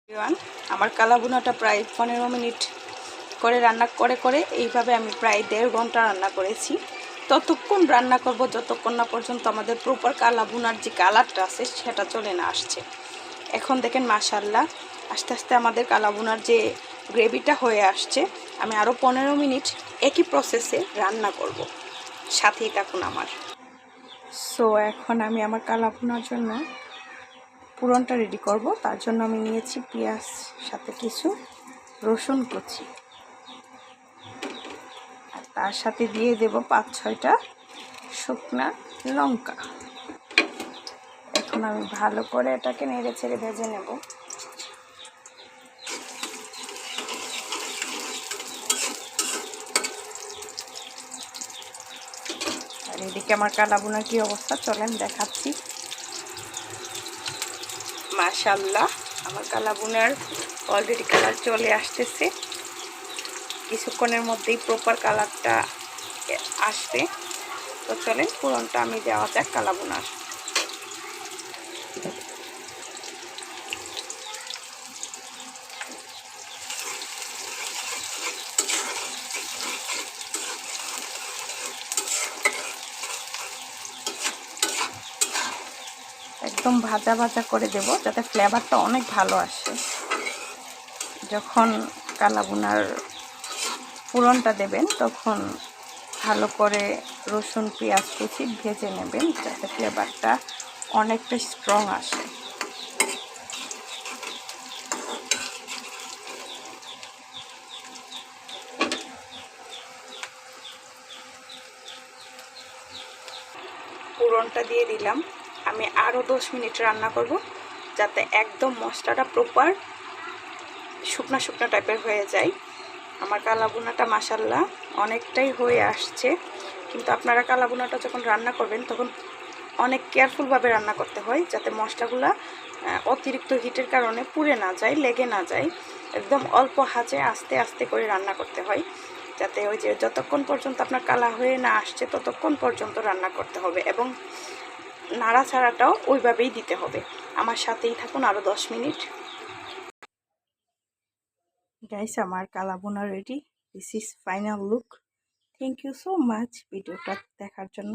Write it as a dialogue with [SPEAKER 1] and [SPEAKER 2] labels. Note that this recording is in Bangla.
[SPEAKER 1] এভরিওয়ান, আমার কালা ভুনাটা প্রায় 15 মিনিট করে রান্না করে এইভাবে আমি প্রায় 1.5 ঘন্টা রান্না করেছি। ততক্ষণ রান্না করব যতক্ষণ না পর্যন্ত আমাদের প্রপার কালা ভুনার যে কালারটা আছে সেটা চলে না আসছে। এখন দেখেন মাশাআল্লাহ আস্তে আস্তে আমাদের কালা ভুনার যে গ্রেভিটা হয়ে আসছে। আমি আরও 15 মিনিট একই প্রসেসে রান্না করব, সাথেই থাকুন আমার। সো এখন আমি আমার কালা ভুনার জন্য পুরনটা রেডি করব। তার জন্য আমি নিয়েছি পেঁয়াজ, সাথে কিছু রসুন কুচি, আর তার সাথে দিয়ে দেব 5-6টা শুকনা লঙ্কা। এখন আমি ভালো করে এটাকে নেড়ে ছেড়ে ভেজে নেব। আর এদিকে আমার কালা ভুনার কি অবস্থা চলেন দেখাচ্ছি। মাশাআল্লাহ আমার কালা ভুনার অলরেডি কালার চলে আসতেছে। কিছুক্ষণের মধ্যেই প্রপার কালারটা আসবে। তো চলেন পুরনটা আমি দেওয়া যাক কালা ভুনার। একদম ভাজা ভাজা করে দেব যাতে ফ্লেভারটা অনেক ভালো আসে। যখন কালা ভুনার পুরনটা দেবেন তখন ভালো করে রসুন পেঁয়াজ কুচি ভেজে নেবেন যাতে ফ্লেভারটা অনেকটা স্ট্রং আসে। পুরনটা দিয়ে দিলাম। আমি আরও 10 মিনিট রান্না করব যাতে একদম মশলাটা প্রপার শুকনা শুকনা টাইপের হয়ে যায়। আমার কালা ভুনাটা মাশাআল্লাহ অনেকটাই হয়ে আসছে, কিন্তু আপনারা কালা ভুনাটা যখন রান্না করবেন তখন অনেক কেয়ারফুলভাবে রান্না করতে হয় যাতে মশলাগুলা অতিরিক্ত হিটের কারণে পুড়ে না যায়, লেগে না যায়। একদম অল্প আঁচে আস্তে আস্তে করে রান্না করতে হয় যাতে ওই যে যতক্ষণ পর্যন্ত আপনার কালা হয়ে না আসছে ততক্ষণ পর্যন্ত রান্না করতে হবে, এবং নাড়াচাড়াটাও ওইভাবেই দিতে হবে। আমার সাথেই থাকুন আরও 10 মিনিট। গাইস আমার kala bhuna ready. This is final look. Thank you so much ভিডিওটা দেখার জন্য।